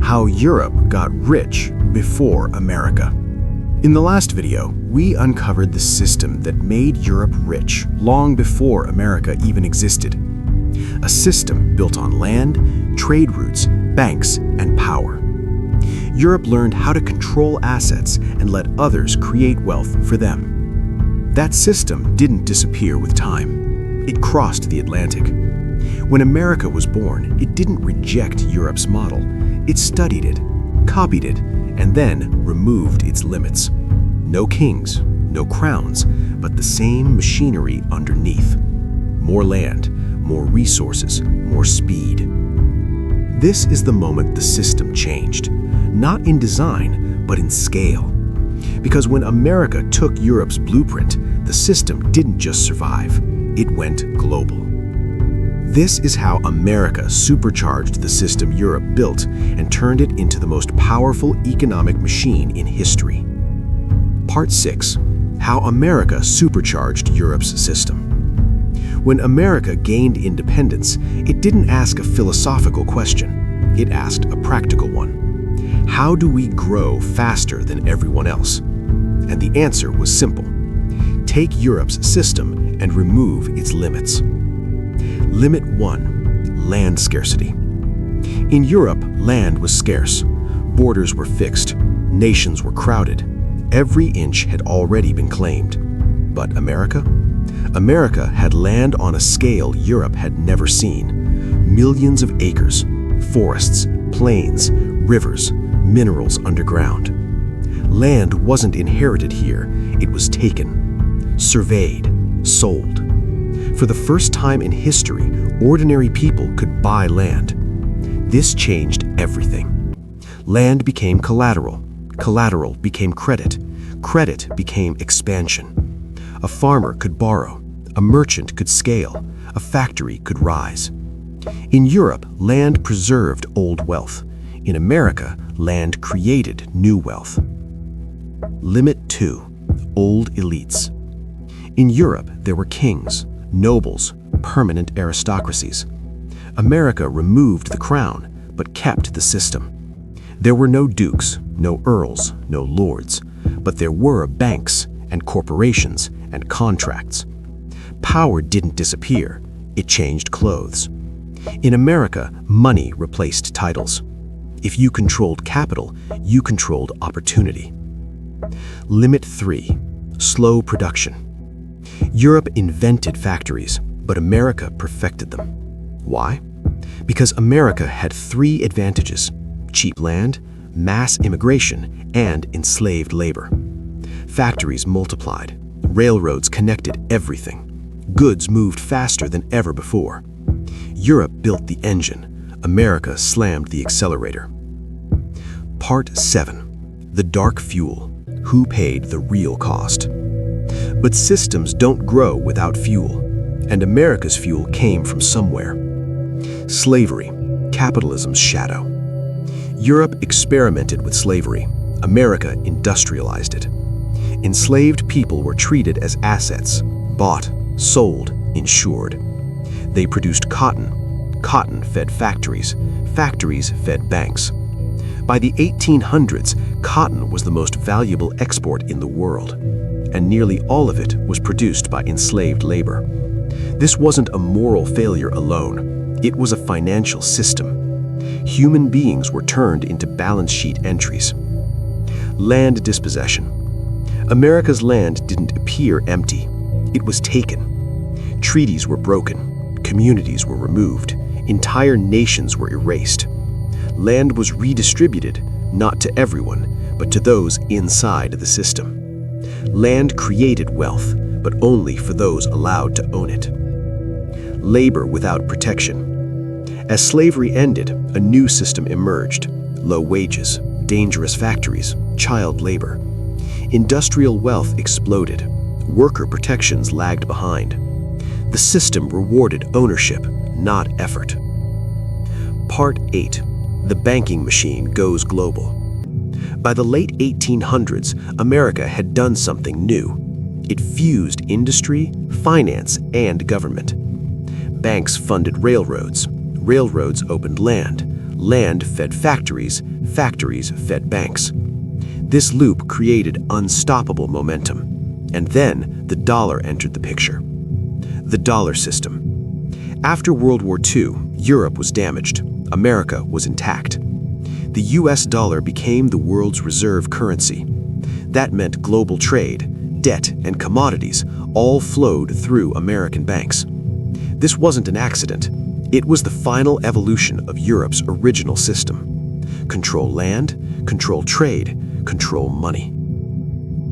how Europe got rich before America. In the last video, we uncovered the system that made Europe rich long before America even existed. A system built on land, trade routes, banks, and power. Europe learned how to control assets and let others create wealth for them. That system didn't disappear with time. It crossed the Atlantic. When America was born, it didn't reject Europe's model. It studied it, copied it, and then removed its limits. No kings, no crowns, but the same machinery underneath. More land, more resources, more speed. This is the moment the system changed, not in design, but in scale. Because when America took Europe's blueprint, the system didn't just survive, it went global. This is how America supercharged the system Europe built and turned it into the most powerful economic machine in history. Part 6. How America supercharged Europe's system. When America gained independence, it didn't ask a philosophical question. It asked a practical one. How do we grow faster than everyone else? And the answer was simple. Take Europe's system and remove its limits. Limit 1. Land scarcity. In Europe, land was scarce. Borders were fixed. Nations were crowded. Every inch had already been claimed. But America? America had land on a scale Europe had never seen. Millions of acres, forests, plains, rivers, minerals underground. Land wasn't inherited here, it was taken, surveyed, sold. For the first time in history, ordinary people could buy land. This changed everything. Land became collateral. Collateral became credit. Credit became expansion. A farmer could borrow. A merchant could scale. A factory could rise. In Europe, land preserved old wealth. In America, land created new wealth. Limit 2. Old elites. In Europe, there were kings, nobles, permanent aristocracies. America removed the crown, but kept the system. There were no dukes, no earls, no lords, but there were banks and corporations and contracts. Power didn't disappear, it changed clothes. In America, money replaced titles. If you controlled capital, you controlled opportunity. Limit 3. Slow production. Europe invented factories, but America perfected them. Why? Because America had 3 advantages: cheap land, mass immigration, and enslaved labor. Factories multiplied. Railroads connected everything. Goods moved faster than ever before. Europe built the engine. America slammed the accelerator. Part 7. The dark fuel. Who paid the real cost? But systems don't grow without fuel, and America's fuel came from somewhere. Slavery, capitalism's shadow. Europe experimented with slavery. America industrialized it. Enslaved people were treated as assets, bought, sold, insured. They produced cotton. Cotton fed factories. Factories fed banks. By the 1800s, cotton was the most valuable export in the world, and nearly all of it was produced by enslaved labor. This wasn't a moral failure alone. It was a financial system. Human beings were turned into balance sheet entries. Land dispossession. America's land didn't appear empty. It was taken. Treaties were broken. Communities were removed. Entire nations were erased. Land was redistributed, not to everyone, but to those inside the system. Land created wealth, but only for those allowed to own it. Labor without protection. As slavery ended, a new system emerged. Low wages, dangerous factories, child labor. Industrial wealth exploded. Worker protections lagged behind. The system rewarded ownership, not effort. Part 8. The banking machine goes global. By the late 1800s, America had done something new. It fused industry, finance, and government. Banks funded railroads. Railroads opened land. Land fed factories, factories fed banks. This loop created unstoppable momentum. And then the dollar entered the picture. The dollar system. After World War II, Europe was damaged. America was intact. The US dollar became the world's reserve currency. That meant global trade, debt, and commodities all flowed through American banks. This wasn't an accident. It was the final evolution of Europe's original system. Control land, control trade, control money.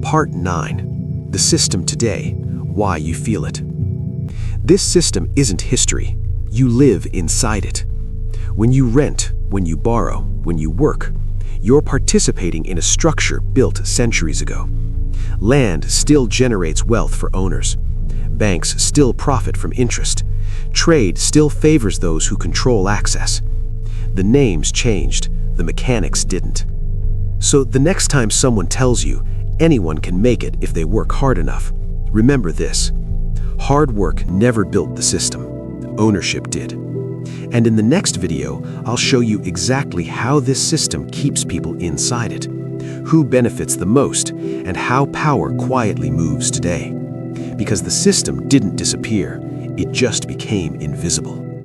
Part 9. The system today, why you feel it. This system isn't history. You live inside it. When you rent, when you borrow, when you work, you're participating in a structure built centuries ago. Land still generates wealth for owners. Banks still profit from interest. Trade still favors those who control access. The names changed, the mechanics didn't. So the next time someone tells you anyone can make it if they work hard enough, remember this: hard work never built the system. Ownership did. And in the next video, I'll show you exactly how this system keeps people inside it, who benefits the most, and how power quietly moves today. Because the system didn't disappear, it just became invisible.